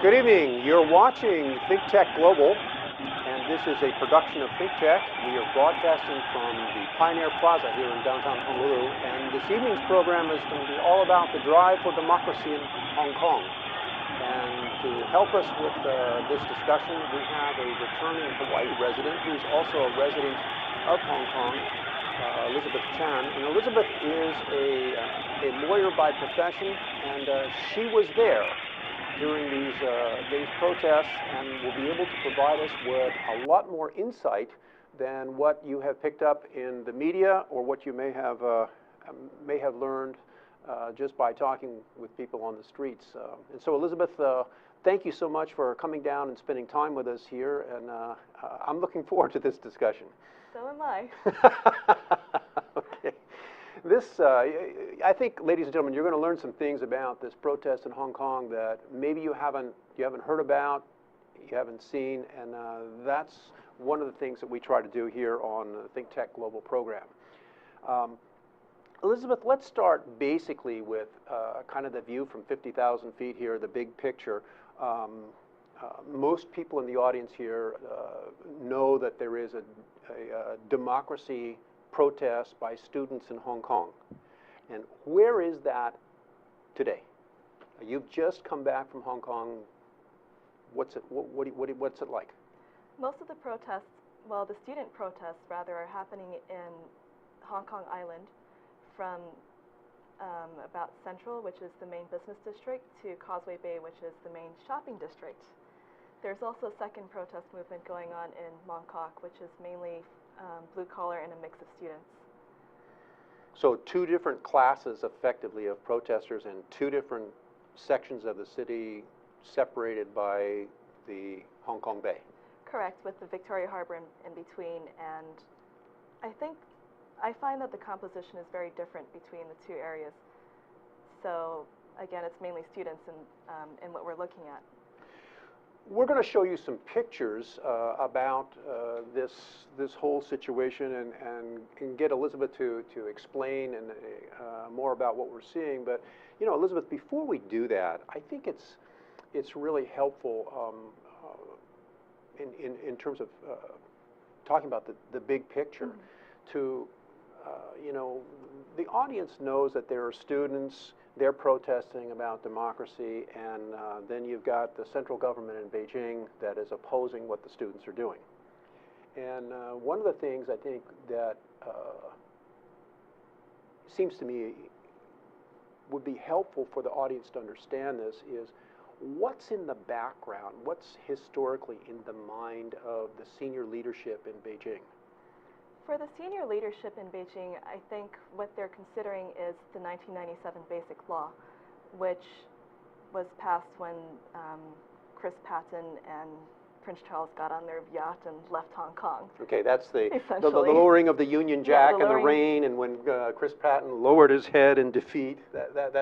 Good evening. You're watching ThinkTech Global, and this is a production of ThinkTech. We are broadcasting from the Pioneer Plaza here in downtown Honolulu, and this evening's program is going to be all about the drive for democracy in Hong Kong. And to help us with this discussion, we have a returning Hawaii resident who's also a resident of Hong Kong, Elizabeth Chan. And Elizabeth is a lawyer by profession, and she was there during these protests and will be able to provide us with a lot more insight than what you have picked up in the media or what you may have learned just by talking with people on the streets. And so, Elizabeth, thank you so much for coming down and spending time with us here, and I'm looking forward to this discussion. So am I. Okay. This, I think, ladies and gentlemen, you're going to learn some things about this protest in Hong Kong that maybe you haven't heard about, you haven't seen, and that's one of the things that we try to do here on the ThinkTech Global program. Elizabeth, let's start basically with kind of the view from 50,000 feet here, the big picture. Most people in the audience here know that there is a democracy protest by students in Hong Kong. And where is that today? You've just come back from Hong Kong. What's it like? Most of the protests, well, the student protests rather, are happening in Hong Kong Island from about Central, which is the main business district, to Causeway Bay, which is the main shopping district. There's also a second protest movement going on in Mongkok, which is mainly blue collar and a mix of students. So two different classes, effectively, of protesters in two different sections of the city separated by the Hong Kong Bay. Correct, with the Victoria Harbour in between, and I find that the composition is very different between the two areas. So again, it's mainly students in what we're looking at. We're going to show you some pictures about this whole situation and get Elizabeth to explain and more about what we're seeing. But you know, Elizabeth, before we do that, I think it's really helpful in terms of talking about the big picture. Mm-hmm. To you know, the audience knows that there are students. They're protesting about democracy, and then you've got the central government in Beijing that is opposing what the students are doing. And one of the things I think that seems to me would be helpful for the audience to understand this is what's in the background, what's historically in the mind of the senior leadership in Beijing. For the senior leadership in Beijing, I think what they're considering is the 1997 Basic Law, which was passed when Chris Patten and Prince Charles got on their yacht and left Hong Kong. Okay, that's the lowering of the Union Jack in the rain, and when Chris Patten lowered his head in defeat,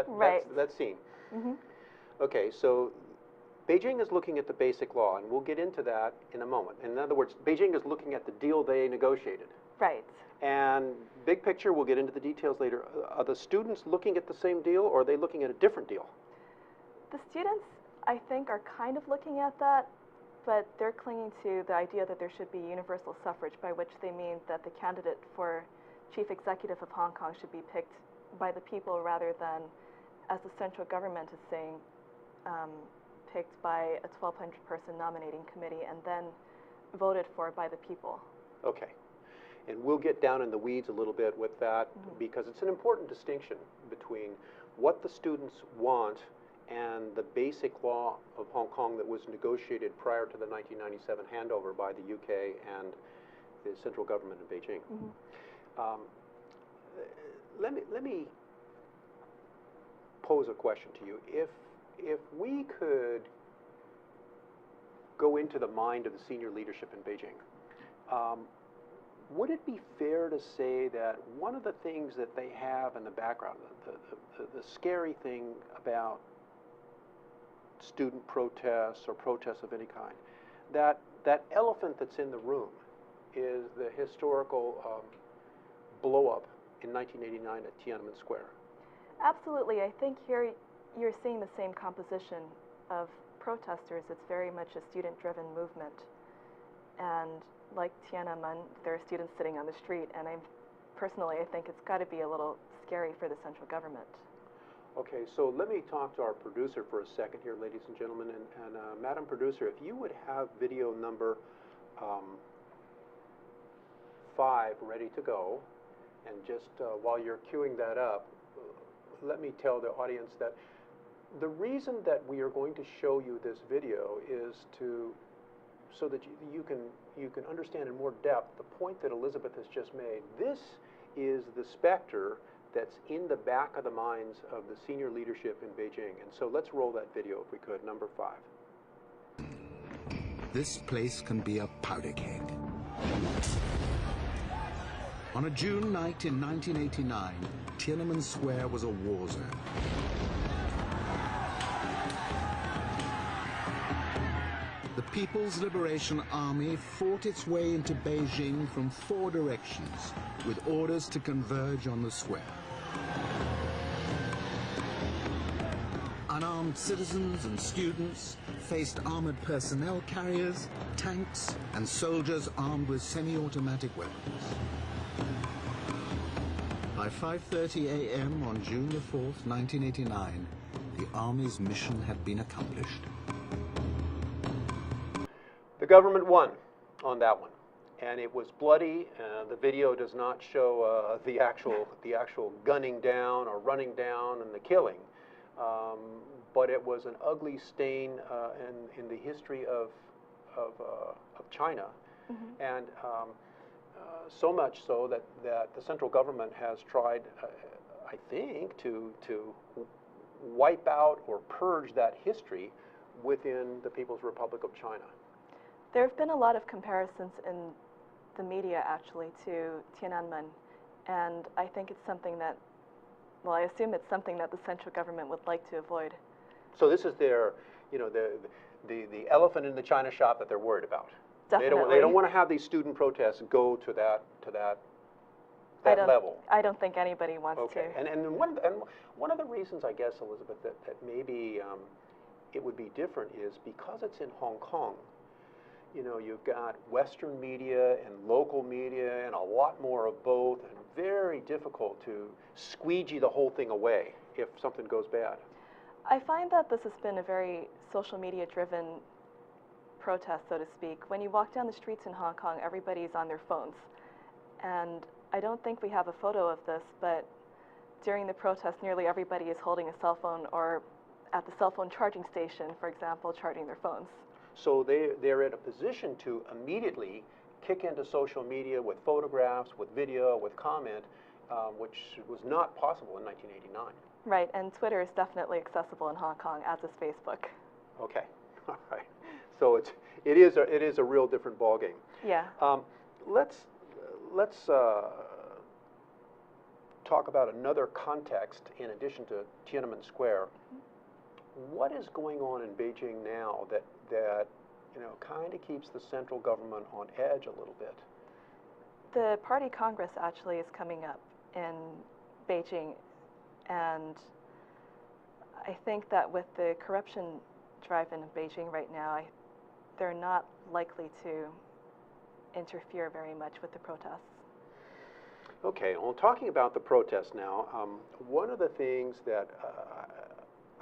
right. that scene. Mm-hmm. Okay, so Beijing is looking at the Basic Law, and we'll get into that in a moment. In other words, Beijing is looking at the deal they negotiated. Right. And big picture, we'll get into the details later. Are the students looking at the same deal, or are they looking at a different deal? The students, I think, are kind of looking at that, but they're clinging to the idea that there should be universal suffrage, by which they mean that the candidate for chief executive of Hong Kong should be picked by the people rather than, as the central government is saying, picked by a 1,200-person nominating committee and then voted for by the people. Okay. And we'll get down in the weeds a little bit with that, mm-hmm. because it's an important distinction between what the students want and the Basic Law of Hong Kong that was negotiated prior to the 1997 handover by the UK and the central government in Beijing. Mm-hmm. Let me pose a question to you. If we could go into the mind of the senior leadership in Beijing, would it be fair to say that one of the things that they have in the background, the scary thing about student protests or protests of any kind, that elephant that's in the room is the historical blow-up in 1989 at Tiananmen Square? Absolutely. I think here you're seeing the same composition of protesters, it's very much a student-driven movement. And like Tiananmen, there are students sitting on the street, and personally, I think it's got to be a little scary for the central government. Okay, so let me talk to our producer for a second here, ladies and gentlemen. And Madam Producer, if you would have video number 5 ready to go, and just while you're queuing that up, let me tell the audience that the reason that we are going to show you this video is so that you can understand in more depth the point that Elizabeth has just made. This is the specter that's in the back of the minds of the senior leadership in Beijing. And so let's roll that video if we could, number 5. This place can be a powder keg. On a June night in 1989, Tiananmen Square was a war zone. The People's Liberation Army fought its way into Beijing from 4 directions, with orders to converge on the square. Unarmed citizens and students faced armored personnel carriers, tanks, and soldiers armed with semi-automatic weapons. By 5:30 a.m. on June the 4th, 1989, the Army's mission had been accomplished. The government won on that one, and it was bloody. The video does not show the actual gunning down or running down and the killing, but it was an ugly stain in the history of China, and so much so that the central government has tried, I think, to wipe out or purge that history within the People's Republic of China. There have been a lot of comparisons in the media, actually, to Tiananmen, and I think it's something that, well, I assume it's something that the central government would like to avoid. So this is their, the elephant in the china shop that they're worried about. Definitely. They don't want to have these student protests go to that level. I don't think anybody wants to. And one of the reasons, I guess, Elizabeth, that maybe it would be different is because it's in Hong Kong. You've got Western media and local media and a lot more of both, and very difficult to squeegee the whole thing away if something goes bad. I find that this has been a very social media driven protest, so to speak. When you walk down the streets in Hong Kong, everybody's on their phones. And I don't think we have a photo of this, but during the protest, nearly everybody is holding a cell phone or at the cell phone charging station, for example, charging their phones. So they're in a position to immediately kick into social media with photographs, with video, with comment, which was not possible in 1989. Right, and Twitter is definitely accessible in Hong Kong, as is Facebook. Okay, all right. So it is a real different ballgame. Yeah. Let's talk about another context in addition to Tiananmen Square. What is going on in Beijing now that kind of keeps the central government on edge a little bit? The party congress actually is coming up in Beijing, and I think that with the corruption drive in Beijing right now, they're not likely to interfere very much with the protests. Okay, well, talking about the protests now, one of the things that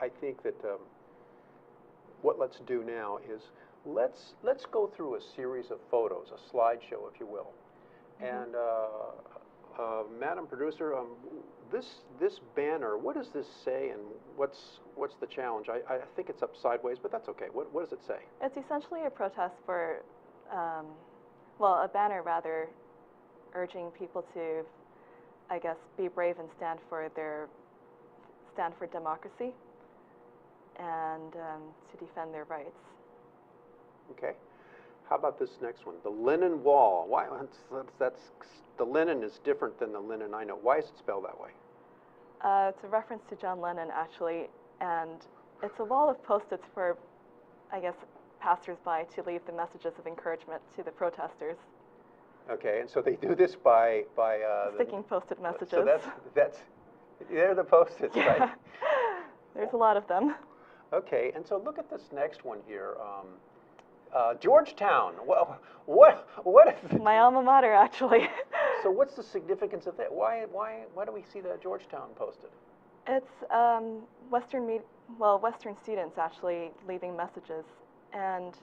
I think that what let's do now is let's go through a series of photos, a slideshow, if you will. And Madam Producer, this banner, what does this say, and what's the challenge? I think it's up sideways, but that's okay. What does it say? It's essentially a protest for, well, a banner rather, urging people to, I guess, be brave and stand for democracy and to defend their rights. Okay. How about this next one? The Lenin Wall. Why? The Lenin is different than the Lenin I know. Why is it spelled that way? It's a reference to John Lennon, actually, and it's a wall of post-its for, I guess, passers-by to leave the messages of encouragement to the protesters. Okay, and so they do this by sticking post-it messages. So they're the post-its, yeah. right? There's a lot of them. Okay, and so look at this next one here. Georgetown. What is? My alma mater, actually. So what's the significance of that? Why do we see that Georgetown posted? It's Western students actually leaving messages, and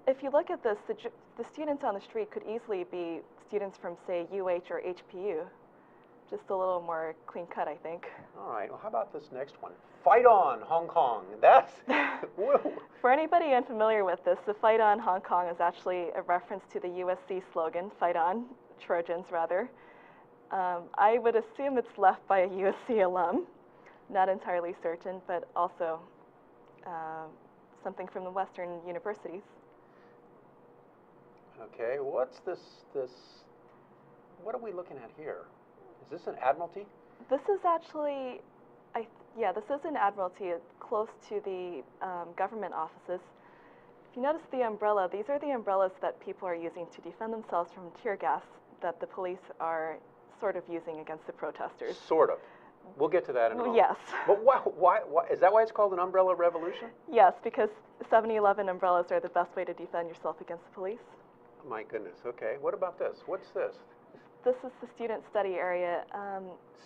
if you look at this, the students on the street could easily be students from, say, UH or HPU. Just a little more clean cut, I think. All right. Well, how about this next one? Fight on, Hong Kong. That's For anybody unfamiliar with this, the Fight on Hong Kong is actually a reference to the USC slogan, Fight on, Trojans, rather. I would assume it's left by a USC alum. Not entirely certain, but also something from the Western universities. Okay. What's this? What are we looking at here? Is this an Admiralty? This is actually, this is an Admiralty close to the government offices. If you notice the umbrella, these are the umbrellas that people are using to defend themselves from tear gas that the police are sort of using against the protesters. Sort of. We'll get to that in a moment. Yes. But why, is that why it's called an umbrella revolution? Yes, because 7-Eleven umbrellas are the best way to defend yourself against the police. My goodness. Okay. What about this? What's this? This is the student study area.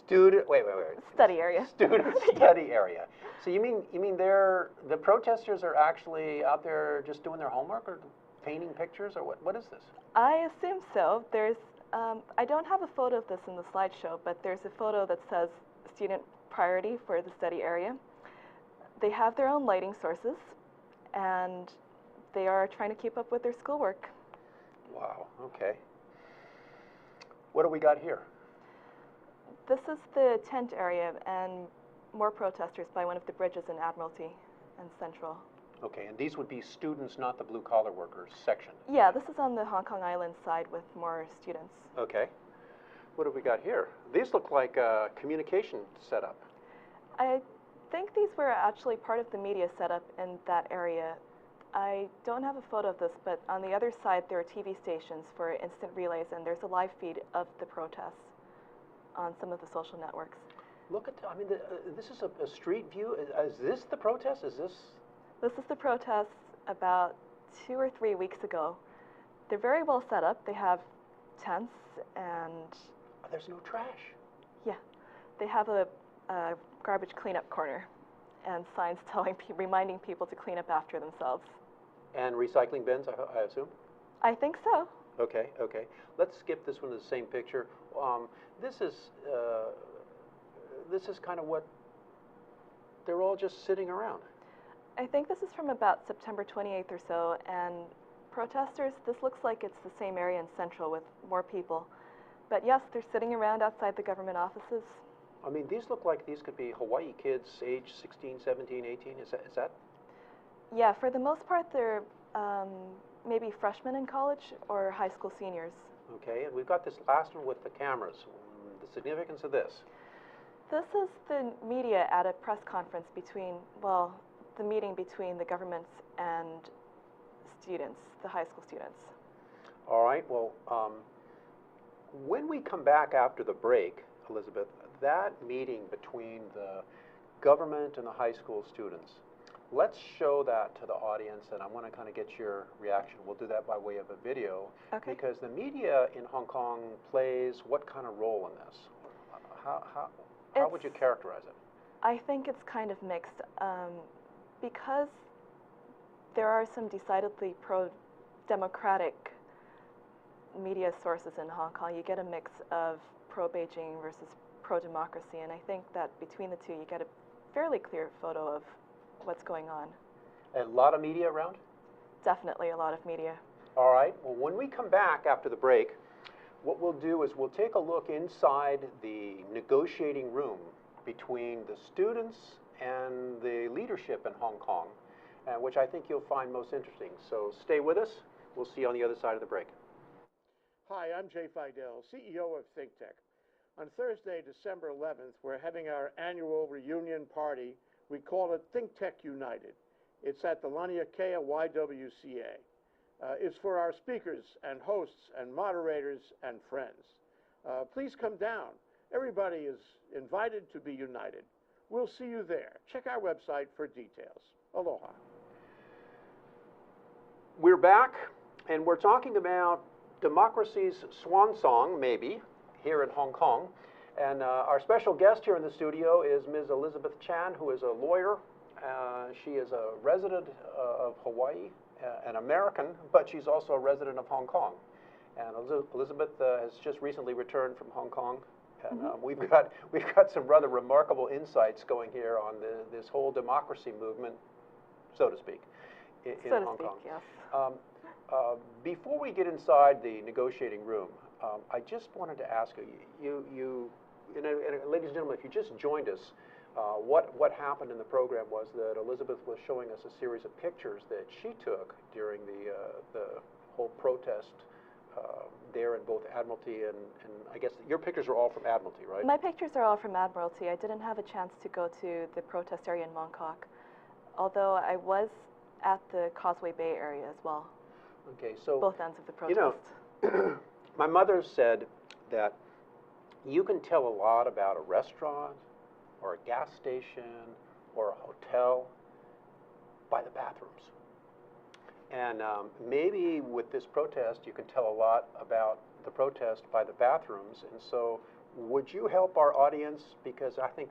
Wait. Study area. Student study area. So you mean the protesters are actually out there just doing their homework or painting pictures or what is this? I assume so. There's I don't have a photo of this in the slideshow, but there's a photo that says student priority for the study area. They have their own lighting sources, and they are trying to keep up with their schoolwork. Wow. Okay. What do we got here? This is the tent area and more protesters by one of the bridges in Admiralty and Central. Okay, and these would be students, not the blue-collar workers section? Yeah, this is on the Hong Kong Island side with more students. Okay. What have we got here? These look like a communication setup. I think these were actually part of the media setup in that area. I don't have a photo of this, but on the other side there are TV stations for instant relays, and there's a live feed of the protests on some of the social networks. Look at, this is a street view. Is this the protest? Is this? This is the protests about 2 or 3 weeks ago. They're very well set up. They have tents and... Oh, there's no trash. Yeah. They have a garbage cleanup corner and signs reminding people to clean up after themselves. And recycling bins, I assume? I think so. Okay. Let's skip this one to the same picture. This is kind of what, they're all just sitting around. I think this is from about September 28th or so, and protesters, this looks like it's the same area in Central with more people. But yes, they're sitting around outside the government offices. These look like these could be Hawaii kids, age 16, 17, 18. Is that? Yeah, for the most part, they're maybe freshmen in college or high school seniors. Okay, and we've got this last one with the cameras. The significance of this? This is the media at a press conference between, the meeting between the government and students, the high school students. All right, well, when we come back after the break, Elizabeth, that meeting between the government and the high school students, let's show that to the audience, and I want to kind of get your reaction. We'll do that by way of a video. Okay. Because the media in Hong Kong plays what kind of role in this? How would you characterize it? I think it's kind of mixed. Because there are some decidedly pro-democratic media sources in Hong Kong, you get a mix of pro-Beijing versus pro-democracy, and I think that between the two you get a fairly clear photo of what's going on. A lot of media around? Definitely a lot of media. All right, well, when we come back after the break, what we'll do is we'll take a look inside the negotiating room between the students and the leadership in Hong Kong, which I think you'll find most interesting. So stay with us. We'll see you on the other side of the break. Hi, I'm Jay Fidel, CEO of ThinkTech. On Thursday, December 11th, we're having our annual reunion party. We call it ThinkTech United. It's at the Lania Kea YWCA. It's for our speakers and hosts and moderators and friends. Please come down. Everybody is invited to be united. We'll see you there. Check our website for details. Aloha. We're back, and we're talking about democracy's swan song, maybe, here in Hong Kong. And our special guest here in the studio is Ms. Elizabeth Chan, who is a lawyer. She is a resident of Hawaii, an American, but she's also a resident of Hong Kong. And Elizabeth has just recently returned from Hong Kong. And we've got some rather remarkable insights going here on this whole democracy movement, so to speak, in Hong Kong. Yes. Before we get inside the negotiating room, I just wanted to ask you, ladies and gentlemen, if you just joined us, what happened in the program was that Elizabeth was showing us a series of pictures that she took during the whole protest there in both Admiralty and I guess your pictures are all from Admiralty, right? My pictures are all from Admiralty. I didn't have a chance to go to the protest area in Mongkok, although I was at the Causeway Bay area as well. Okay, so both ends of the protest. You know, my mother said that you can tell a lot about a restaurant or a gas station or a hotel by the bathrooms. And maybe with this protest, you can tell a lot about the protest by the bathrooms. And so would you help our audience, because I think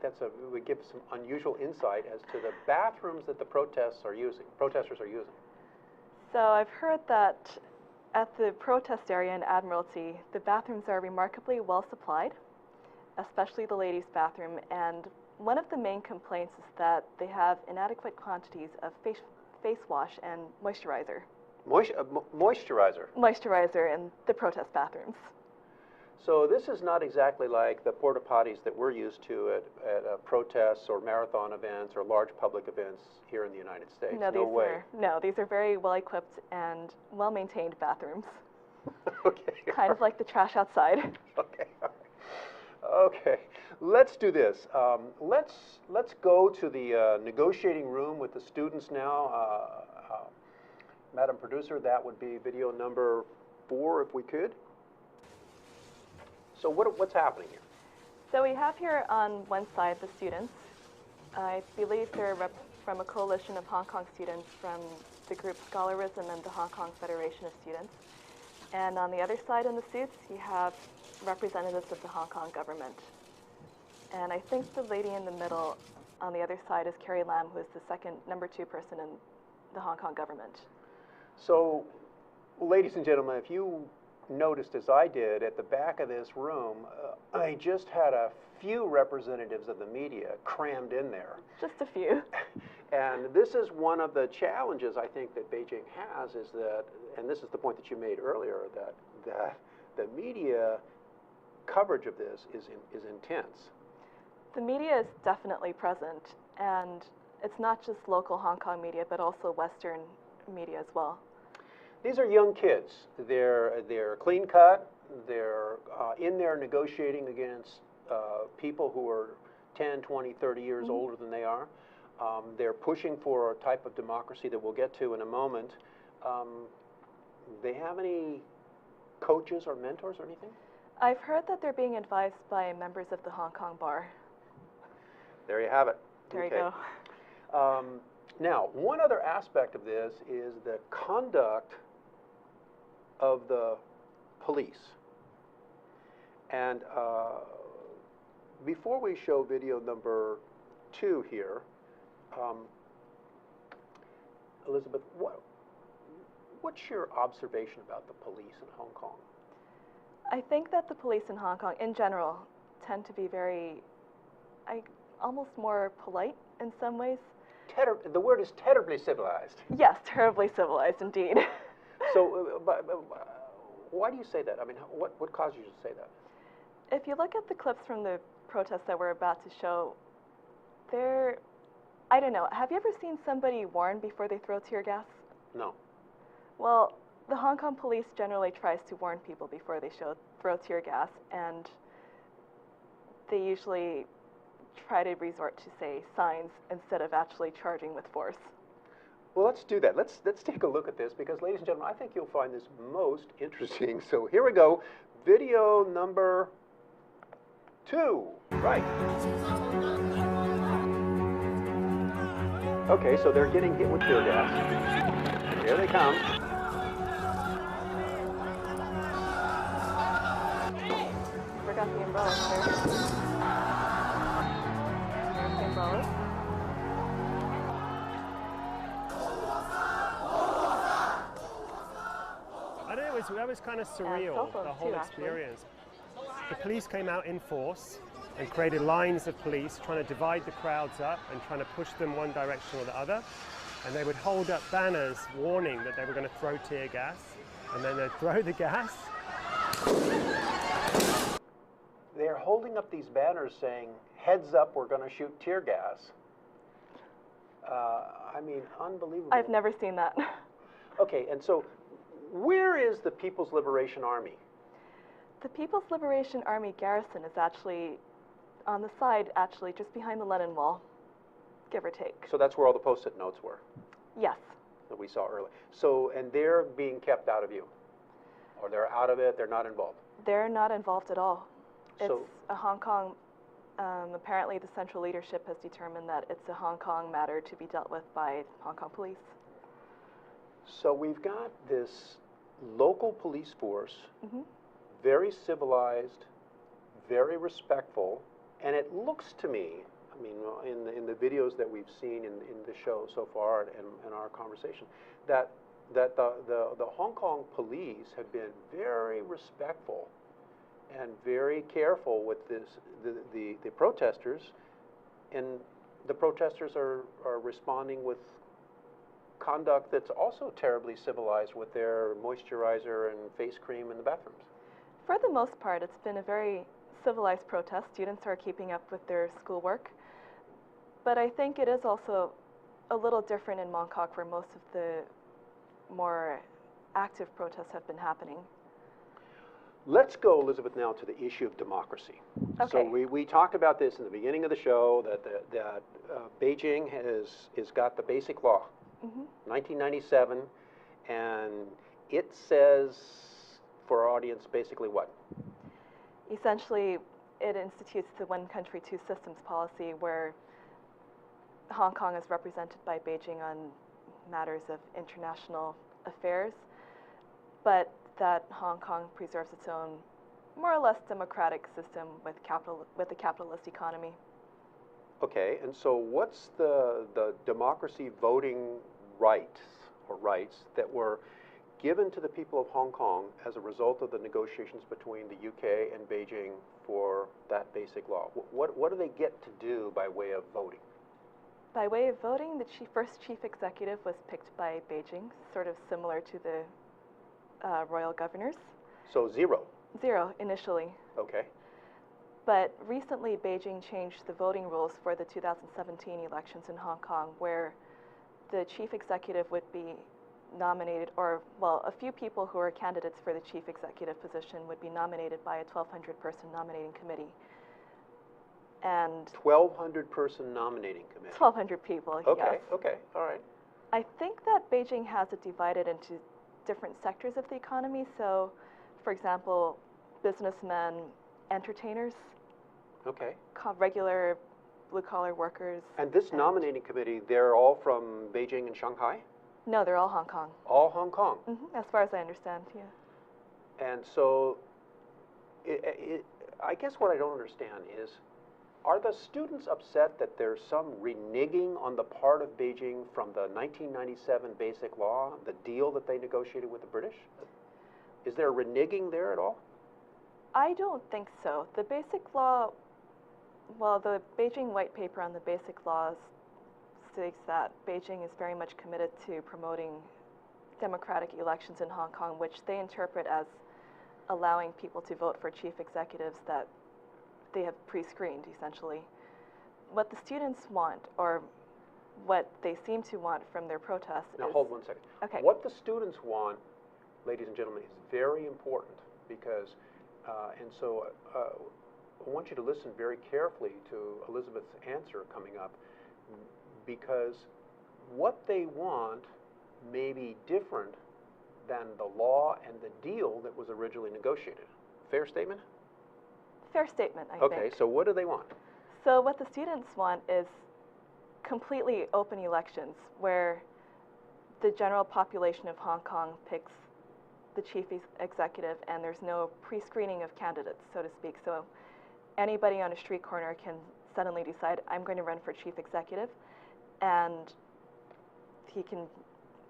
would give some unusual insight as to the bathrooms that the protesters are using. So I've heard that at the protest area in Admiralty, the bathrooms are remarkably well supplied, especially the ladies' bathroom. And one of the main complaints is that they have inadequate quantities of face wash and moisturizer. Moisturizer? Moisturizer in the protest bathrooms. So this is not exactly like the porta potties that we're used to at protests or marathon events or large public events here in the United States. No, these are very well equipped and well maintained bathrooms. Okay. Kind of like the trash outside. Okay. Okay. Let's do this. Let's go to the negotiating room with the students now. Madam Producer, that would be video number 4 if we could. So what's happening here? So we have here on one side the students. I believe they're from a coalition of Hong Kong students from the group Scholarism and the Hong Kong Federation of Students. And on the other side in the suits, you have representatives of the Hong Kong government. And I think the lady in the middle on the other side is Carrie Lam, who is the number 2 person in the Hong Kong government. So, ladies and gentlemen, if you noticed as I did at the back of this room, I just had a few representatives of the media crammed in there. Just a few. And this is one of the challenges I think that Beijing has, is that, and this is the point that you made earlier, that the media coverage of this is intense. The media is definitely present, and it's not just local Hong Kong media, but also Western media as well. These are young kids. They're clean cut. They're in there negotiating against people who are 10, 20, 30 years older than they are. They're pushing for a type of democracy that we'll get to in a moment. They have any coaches or mentors or anything? I've heard that they're being advised by members of the Hong Kong bar. There you have it. There you go. Now, one other aspect of this is the conduct of the police. And before we show video number 2 here, Elizabeth, what's your observation about the police in Hong Kong? I think that the police in Hong Kong, in general, tend to be almost more polite in some ways. The word is terribly civilized. Yes, terribly civilized indeed. So, why do you say that? I mean, what caused you to say that? If you look at the clips from the protests that we're about to show, I don't know, have you ever seen somebody warn before they throw tear gas? No. Well, the Hong Kong police generally tries to warn people before they throw tear gas, and they usually try to resort to, say, signs instead of actually charging with force. Well, let's do that. Let's take a look at this, because, ladies and gentlemen, I think you'll find this most interesting. So here we go. Video number 2. Right. Okay, so they're getting hit with tear gas. Here they come. Forgot the umbrellas there. There's the umbrellas. I don't know, that was kind of surreal, cell phones the whole too, actually. experience. The police came out in force and created lines of police trying to divide the crowds up and trying to push them one direction or the other. And they would hold up banners warning that they were going to throw tear gas, and then they'd throw the gas. They're holding up these banners saying, "Heads up, we're going to shoot tear gas." I mean, unbelievable. I've never seen that. Okay, and so where is the People's Liberation Army? The People's Liberation Army garrison is actually on the side, actually just behind the Lenin Wall, give or take. So that's where all the Post-it notes were Yes. that we saw earlier. So, and they're being kept out of view, or they're out of it, they're not involved. They're not involved at all. It's So- a Hong Kong, apparently the central leadership has determined that it's a Hong Kong matter to be dealt with by Hong Kong police. So we've got this local police force, Mhm. very civilized, very respectful, and it looks to me, I mean, in the videos that we've seen in the show so far and in our conversation, that the Hong Kong police have been very respectful and very careful with the protesters, and the protesters are responding with conduct that's also terribly civilized with their moisturizer and face cream in the bathrooms. For the most part, it's been a very civilized protest. Students are keeping up with their schoolwork. But I think it is also a little different in Mongkok, where most of the more active protests have been happening. Let's go, Elizabeth, now to the issue of democracy. So Okay. we talked about this in the beginning of the show, that Beijing has got the basic law, 1997, and it says, for our audience, basically what? Essentially, it institutes the one country, two systems policy, where Hong Kong is represented by Beijing on matters of international affairs, but that Hong Kong preserves its own more or less democratic system with a capitalist economy. Okay, and so what's the democracy voting rights that were given to the people of Hong Kong as a result of the negotiations between the UK and Beijing for that basic law? What do they get to do by way of voting? By way of voting, the first chief executive was picked by Beijing, sort of similar to the royal governors. So zero. Zero initially. Okay. But recently, Beijing changed the voting rules for the 2017 elections in Hong Kong, where the chief executive would be nominated, or, well, a few people who are candidates for the chief executive position would be nominated by a 1,200-person nominating committee. And 1,200-person nominating committee. 1,200 people, Okay, yes. okay, all right. I think that Beijing has it divided into different sectors of the economy. So, for example, businessmen, entertainers, Okay. regular blue-collar workers. And this nominating committee, they're all from Beijing and Shanghai? No, they're all Hong Kong. All Hong Kong. As far as I understand, yeah. And so, I guess what I don't understand is, are the students upset that there's some reneging on the part of Beijing from the 1997 Basic Law, the deal that they negotiated with the British? Is there reneging there at all? I don't think so. The Basic Law, well, the Beijing White Paper on the Basic Laws states that Beijing is very much committed to promoting democratic elections in Hong Kong, which they interpret as allowing people to vote for chief executives that they have pre-screened, essentially. What the students want, or what they seem to want from their protests Now, is... hold 1 second. Okay. What the students want, ladies and gentlemen, is very important because, and so I want you to listen very carefully to Elizabeth's answer coming up, because what they want may be different than the law and the deal that was originally negotiated. Fair statement? Fair statement, I think. Okay, so what do they want? So what the students want is completely open elections where the general population of Hong Kong picks the chief executive, and there's no pre-screening of candidates, so to speak. So anybody on a street corner can suddenly decide, I'm going to run for chief executive, and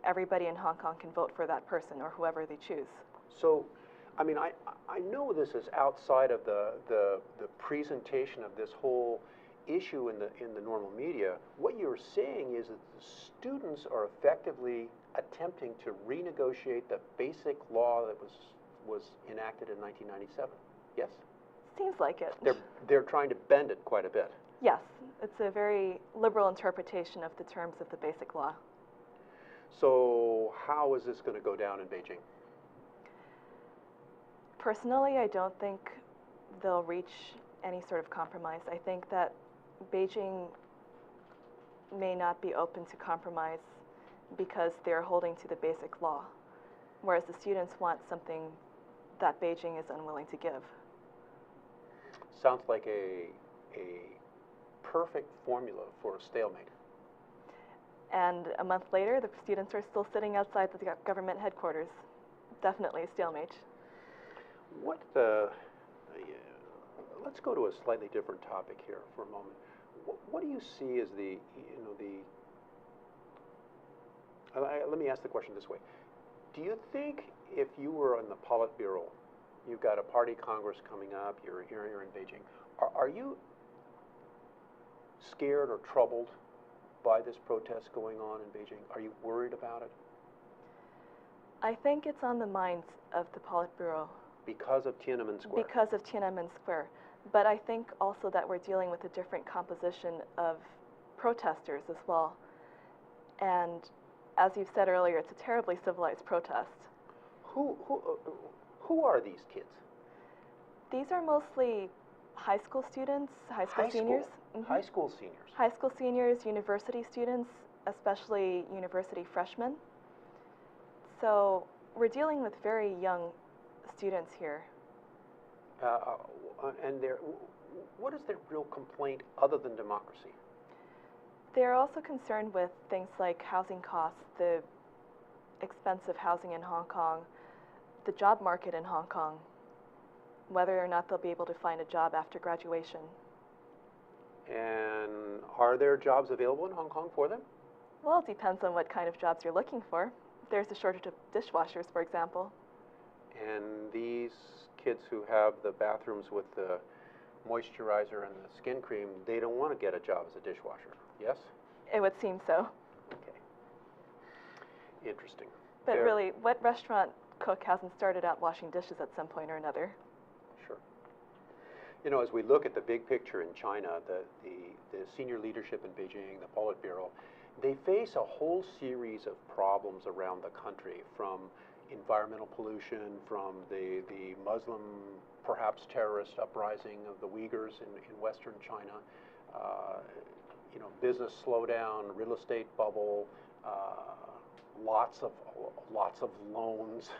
everybody in Hong Kong can vote for that person or whoever they choose. So, I mean, I know this is outside of the presentation of this whole issue in the normal media. What you're saying is that the students are effectively attempting to renegotiate the basic law that was enacted in 1997. Yes? Seems like it. They're trying to bend it quite a bit. Yes, it's a very liberal interpretation of the terms of the basic law. So how is this going to go down in Beijing? Personally, I don't think they'll reach any sort of compromise. I think that Beijing may not be open to compromise because they're holding to the basic law, whereas the students want something that Beijing is unwilling to give. Sounds like a perfect formula for a stalemate. And a month later, the students are still sitting outside the government headquarters. Definitely a stalemate. Let's go to a slightly different topic here for a moment. What do you see as let me ask the question this way. Do you think if you were on the Politburo, you've got a party congress coming up, you're here in Beijing, are you scared or troubled by this protest going on in Beijing? Are you worried about it? I think it's on the minds of the Politburo. Because of Tiananmen Square? Because of Tiananmen Square. But I think also that we're dealing with a different composition of protesters as well. And as you've said earlier, it's a terribly civilized protest. Who are these kids? These are mostly high school students, high school seniors. Mm-hmm. High school seniors? High school seniors, university students, especially university freshmen. So we're dealing with very young students here. And what is their real complaint other than democracy? They're also concerned with things like housing costs, the expensive housing in Hong Kong, the job market in Hong Kong, whether or not they'll be able to find a job after graduation. And are there jobs available in Hong Kong for them? Well, it depends on what kind of jobs you're looking for. There's a shortage of dishwashers, for example. And these kids who have the bathrooms with the moisturizer and the skin cream, they don't want to get a job as a dishwasher, yes? It would seem so. Okay. Interesting. But Fair. really, what restaurant cook hasn't started out washing dishes at some point or another? Sure. You know, as we look at the big picture in China, the senior leadership in Beijing, the Politburo, they face a whole series of problems around the country, from environmental pollution, from the Muslim, perhaps terrorist uprising of the Uyghurs in Western China, business slowdown, real estate bubble, lots of loans,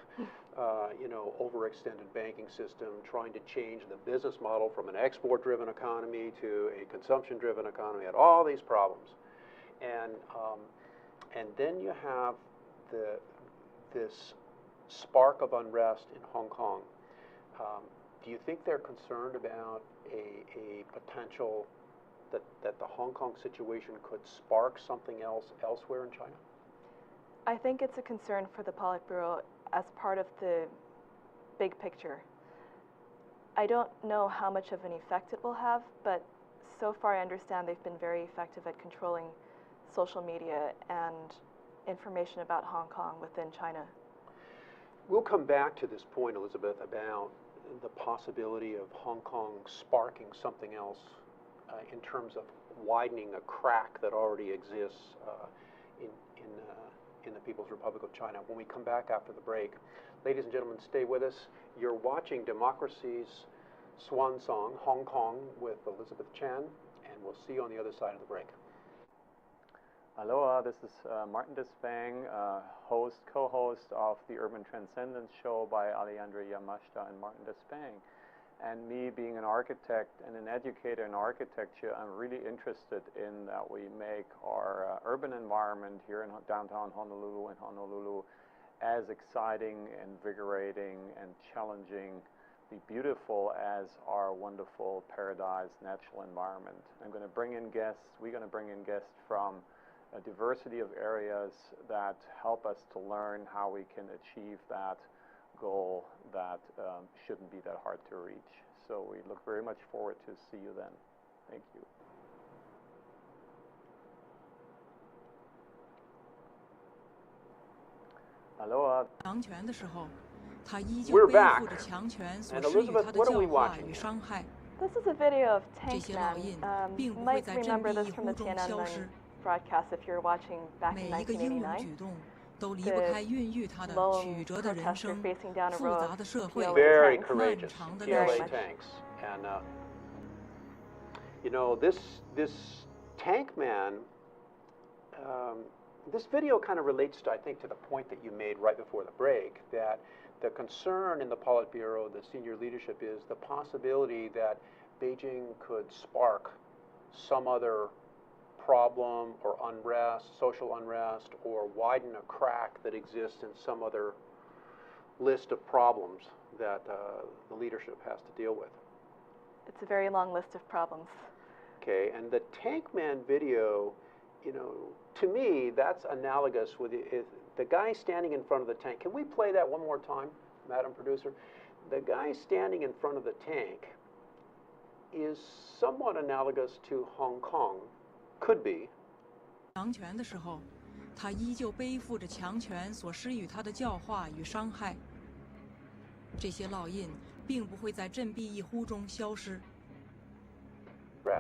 overextended banking system, trying to change the business model from an export-driven economy to a consumption-driven economy, had all these problems. And then you have this spark of unrest in Hong Kong. Do you think they're concerned about a potential that the Hong Kong situation could spark something else elsewhere in China? I think it's a concern for the Politburo as part of the big picture. I don't know how much of an effect it will have, but so far I understand they've been very effective at controlling social media and information about Hong Kong within China. We'll come back to this point, Elizabeth, about the possibility of Hong Kong sparking something else in terms of widening a crack that already exists in the People's Republic of China when we come back after the break. Ladies and gentlemen, stay with us. You're watching Democracy's Swan Song, Hong Kong, with Elizabeth Chan, and we'll see you on the other side of the break. Aloha, this is Martin Despang, co-host of the Urban Transcendence Show by Alejandra Yamashita and Martin Despang. And me being an architect and an educator in architecture, I'm really interested in that we make our urban environment here in downtown Honolulu as exciting, invigorating, and challengingly beautiful as our wonderful paradise natural environment. I'm going to bring in guests, we're going to bring in guests from a diversity of areas that help us to learn how we can achieve that goal that shouldn't be that hard to reach. So we look very much forward to see you then. Thank you. Aloha. We're back. And Elizabeth, what are we watching? This is a video of Tank Man. You might remember this from the Tiananmen broadcast if you're watching back in 1989. The lone protester facing down a row of PLA Very tanks. courageous PLA tanks. And you know, this Tank Man, this video kind of relates to, I think, to the point that you made right before the break, that the concern in the Politburo, the senior leadership, is the possibility that Beijing could spark some other problem or unrest, social unrest, or widen a crack that exists in some other list of problems that the leadership has to deal with. It's a very long list of problems. Okay, and the Tank Man video, you know, to me, that's analogous with the guy standing in front of the tank. Can we play that one more time, Madam Producer? The guy standing in front of the tank is somewhat analogous to Hong Kong. Could be. 强权的时候，他依旧背负着强权所施予他的教化与伤害。这些烙印并不会在振臂一呼中消失。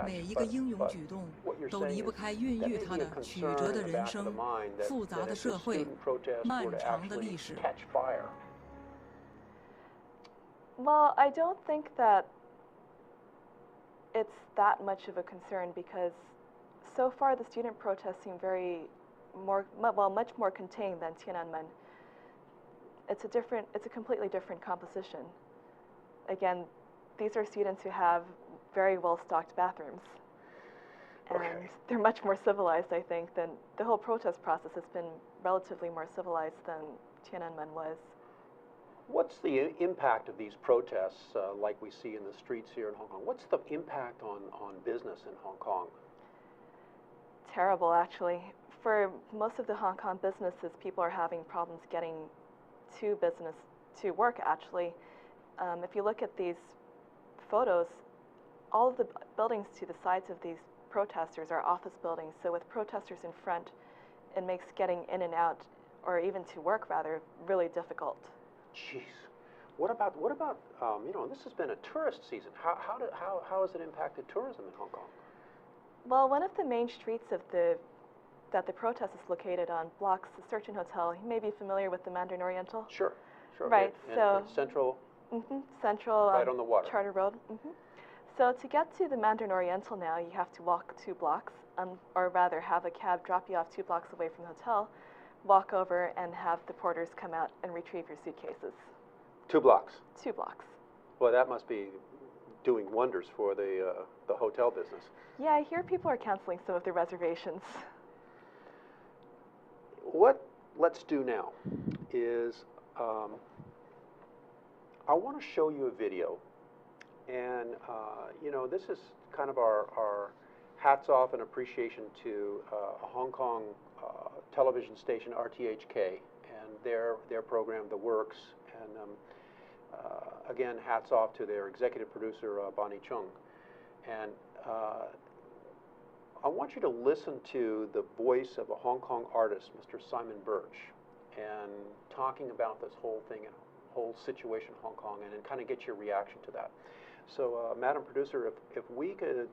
每一个英勇举动都离不开孕育他的曲折的人生、复杂的社会、漫长的历史。Well, I don't think that it's that much of a concern because so far the student protests seem much more contained than Tiananmen. It's a completely different composition. Again, these are students who have very well-stocked bathrooms. And they're much more civilized, I think, than the whole protest process has been relatively more civilized than Tiananmen was. What's the impact of these protests like we see in the streets here in Hong Kong? What's the impact on business in Hong Kong? Terrible, actually. For most of the Hong Kong businesses, people are having problems getting to work, actually. If you look at these photos, all of the buildings to the sides of these protesters are office buildings. So with protesters in front, it makes getting in and out, or even to work rather, really difficult. Jeez. What about you know, this has been a tourist season. How has it impacted tourism in Hong Kong? Well, one of the main streets that the protest is located on blocks the Surgeon Hotel. You may be familiar with the Mandarin Oriental. Sure. Right. So Central. Central. Right on the water. Charter Road. So to get to the Mandarin Oriental now, you have to walk 2 blocks, or rather have a cab drop you off 2 blocks away from the hotel, walk over and have the porters come out and retrieve your suitcases. 2 blocks. 2 blocks. Well, that must be doing wonders for the hotel business. Yeah, I hear people are canceling some of their reservations. What let's do now is I want to show you a video, and you know, this is kind of our hats off and appreciation to a Hong Kong television station, RTHK, and their program, The Works, and again, hats off to their executive producer, Bonnie Chung. And I want you to listen to the voice of a Hong Kong artist, Mr. Simon Birch, and talking about this whole thing and whole situation in Hong Kong, and then kind of get your reaction to that. So, Madam Producer, if we could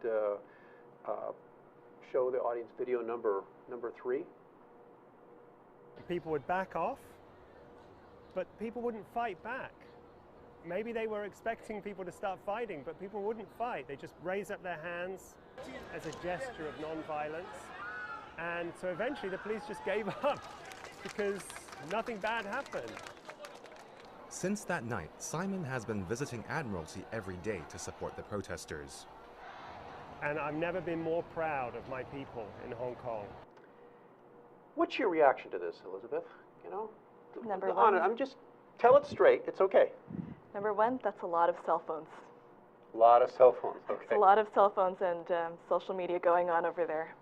show the audience video number 3. People would back off, but people wouldn't fight back. Maybe they were expecting people to start fighting, but people wouldn't fight. They just raise up their hands as a gesture of non-violence. And so eventually the police just gave up because nothing bad happened. Since that night, Simon has been visiting Admiralty every day to support the protesters. And I've never been more proud of my people in Hong Kong. What's your reaction to this, Elizabeth? You know, Number one, I'm just tell it straight. It's okay. number one, that's a lot of cell phones. A lot of cell phones. Okay. It's a lot of cell phones and social media going on over there.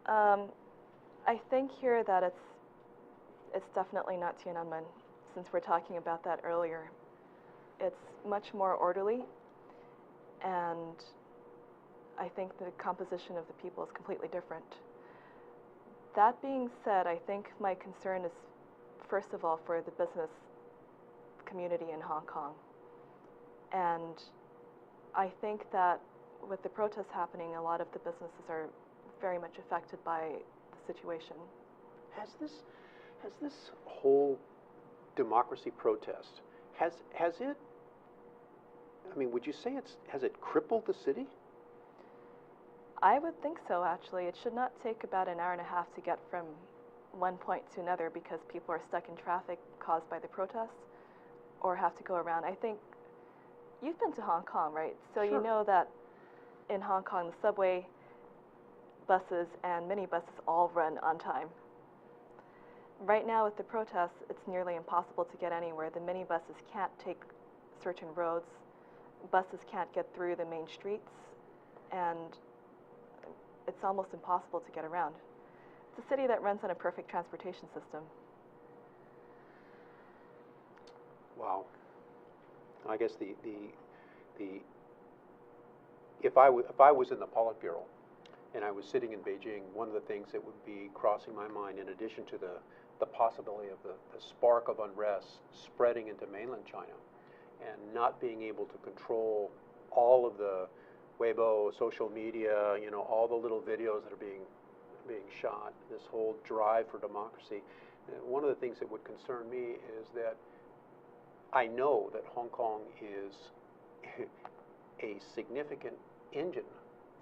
I think here that it's definitely not Tiananmen, since we're talking about that earlier. It's much more orderly, and I think the composition of the people is completely different. That being said, I think my concern is, first of all, for the business community in Hong Kong. And I think that with the protests happening, a lot of the businesses are very much affected by the situation. Has this whole democracy protest, has it, I mean, would you say has it crippled the city? I would think so, actually. It should not take about an hour and a half to get from one point to another because people are stuck in traffic caused by the protests or have to go around. I think you've been to Hong Kong, right? So Sure. You know that in Hong Kong, the subway, buses, and minibuses all run on time. Right now with the protests, it's nearly impossible to get anywhere. The minibuses can't take certain roads, buses can't get through the main streets, and it's almost impossible to get around. It's a city that runs on a perfect transportation system. Wow. I guess if I was in the Politburo and I was sitting in Beijing, one of the things that would be crossing my mind, in addition to the possibility of the spark of unrest spreading into mainland China and not being able to control all of the Weibo, social media, you know, all the little videos that are being shot, this whole drive for democracy. One of the things that would concern me is that I know that Hong Kong is a significant engine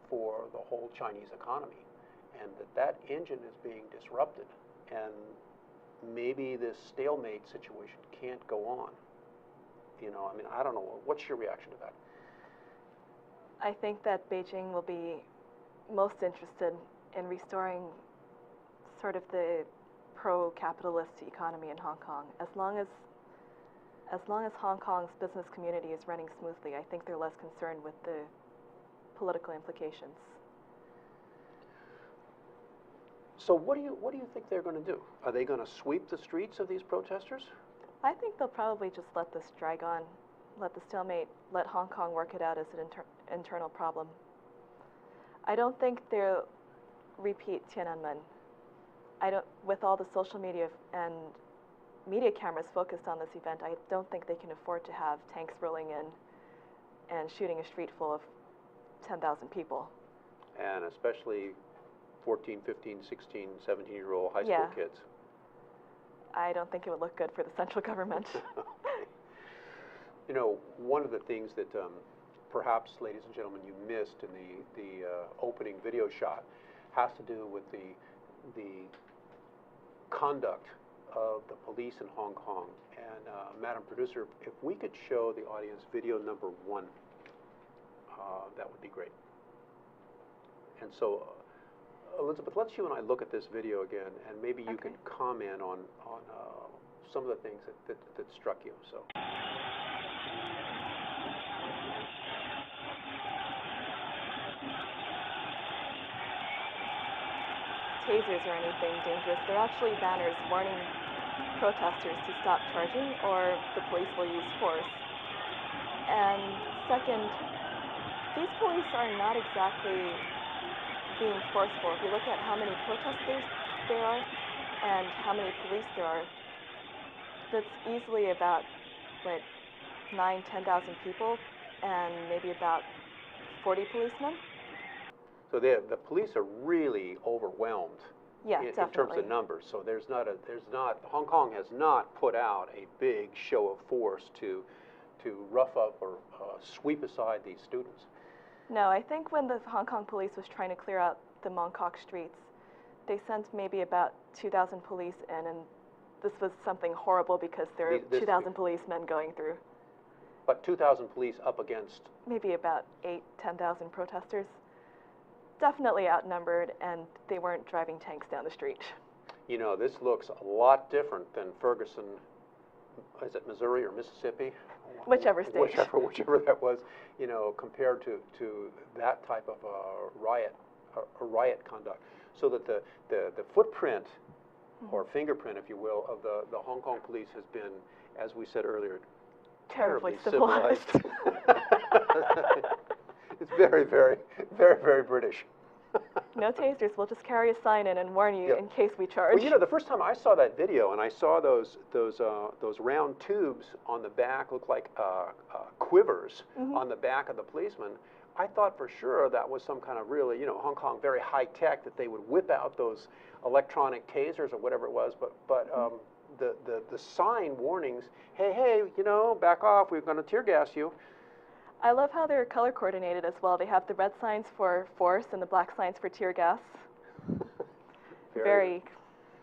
for the whole Chinese economy, and that engine is being disrupted, and maybe this stalemate situation can't go on. You know, I mean, I don't know. What's your reaction to that? I think that Beijing will be most interested in restoring sort of the pro-capitalist economy in Hong Kong. As long as Hong Kong's business community is running smoothly, I think they're less concerned with the political implications. So what do you think they're going to do? Are they going to sweep the streets of these protesters? I think they'll probably just let this drag on, let the stalemate, let Hong Kong work it out as an internal problem. I don't think they'll repeat Tiananmen. With all the social media and media cameras focused on this event, I don't think they can afford to have tanks rolling in and shooting a street full of 10,000 people. And especially 14, 15, 16, 17-year-old high school kids. I don't think it would look good for the central government. You know, one of the things that perhaps, ladies and gentlemen, you missed in the opening video shot has to do with the conduct of the police in Hong Kong. And Madam Producer, if we could show the audience video number 1, that would be great. And so, Elizabeth, let's you and I look at this video again, and maybe you can comment on some of the things that struck you. So. Tasers or anything dangerous. They're actually banners warning protesters to stop charging or the police will use force. And second, these police are not exactly being forceful. If you look at how many protesters there are and how many police there are, that's easily about, 9,000-10,000 people and maybe about 40 policemen. So the police are really overwhelmed in terms of numbers. So Hong Kong has not put out a big show of force to rough up or sweep aside these students. No, I think when the Hong Kong police was trying to clear out the Mong Kok streets, they sent maybe about 2,000 police in, and this was something horrible because there are 2,000 policemen going through. But 2,000 police up against? Maybe about 10,000 protesters. Definitely outnumbered, and they weren't driving tanks down the street. You know, this looks a lot different than Ferguson, is it Missouri or Mississippi? Whichever state. Whichever that was, you know, compared to that type of riot conduct. So that the footprint, or fingerprint, if you will, of the Hong Kong police has been, as we said earlier, terribly civilized. It's very, very, very, very British. No tasers. We'll just carry a sign in and warn you Yep. in case we charge. Well, you know, the first time I saw that video and I saw those round tubes on the back, look like quivers on the back of the policeman, I thought for sure that was some kind of really, you know, Hong Kong very high tech, that they would whip out those electronic tasers or whatever it was. But the sign warnings, hey, you know, back off, we're going to tear gas you. I love how they're color coordinated as well. They have the red signs for force and the black signs for tear gas. Very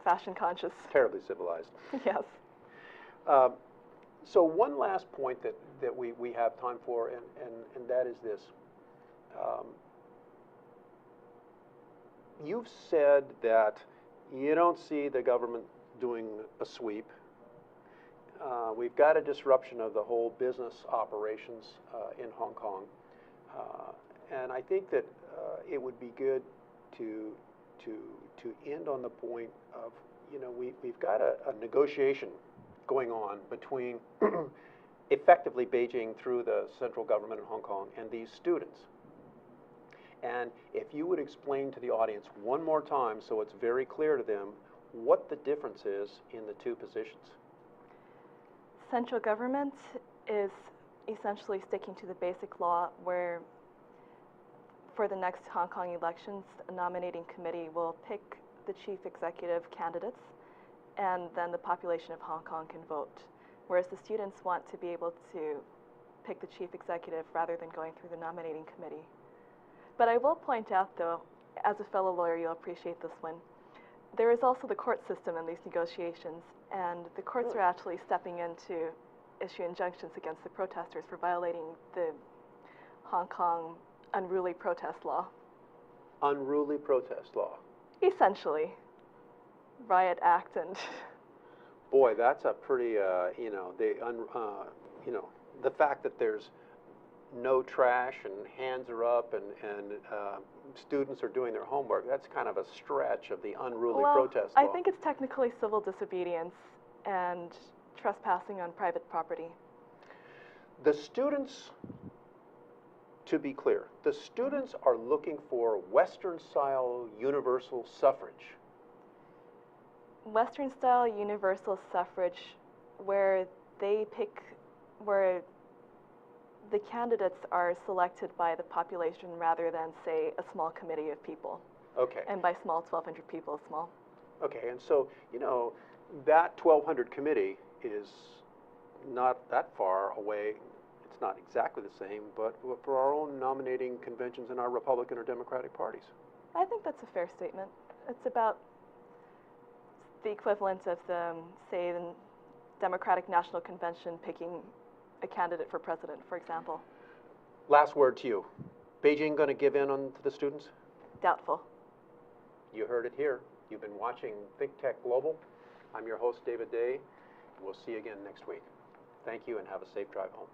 fashion conscious. Terribly civilized. Yes. So one last point that we have time for, and that is this. You've said that you don't see the government doing a sweep. We've got a disruption of the whole business operations in Hong Kong, and I think that it would be good to end on the point of, you know, we've got a negotiation going on between effectively Beijing through the central government in Hong Kong and these students. And if you would explain to the audience one more time so it's very clear to them what the difference is in the two positions. Central government is essentially sticking to the basic law where for the next Hong Kong elections, a nominating committee will pick the chief executive candidates, and then the population of Hong Kong can vote. Whereas the students want to be able to pick the chief executive rather than going through the nominating committee. But I will point out, though, as a fellow lawyer, you'll appreciate this one, there is also the court system in these negotiations, and the courts are actually stepping in to issue injunctions against the protesters for violating the Hong Kong unruly protest law. Unruly protest law. Essentially. Riot Act and... Boy, that's a pretty, you know, the fact that there's no trash and hands are up and students are doing their homework, that's kind of a stretch of the unruly protest law. I think it's technically civil disobedience and trespassing on private property. The students, to be clear, the students are looking for Western-style universal suffrage. Western-style universal suffrage where they pick, where the candidates are selected by the population rather than, say, a small committee of people. Okay. And by small, 1,200 people is small. Okay, and so, you know, that 1,200 committee is not that far away. It's not exactly the same, but for our own nominating conventions in our Republican or Democratic parties. I think that's a fair statement. It's about the equivalent of the, say, the Democratic National Convention picking a candidate for president, for example. Last word to you. Beijing going to give in on to the students? Doubtful. You heard it here. You've been watching ThinkTech Global. I'm your host, David Day. We'll see you again next week. Thank you and have a safe drive home.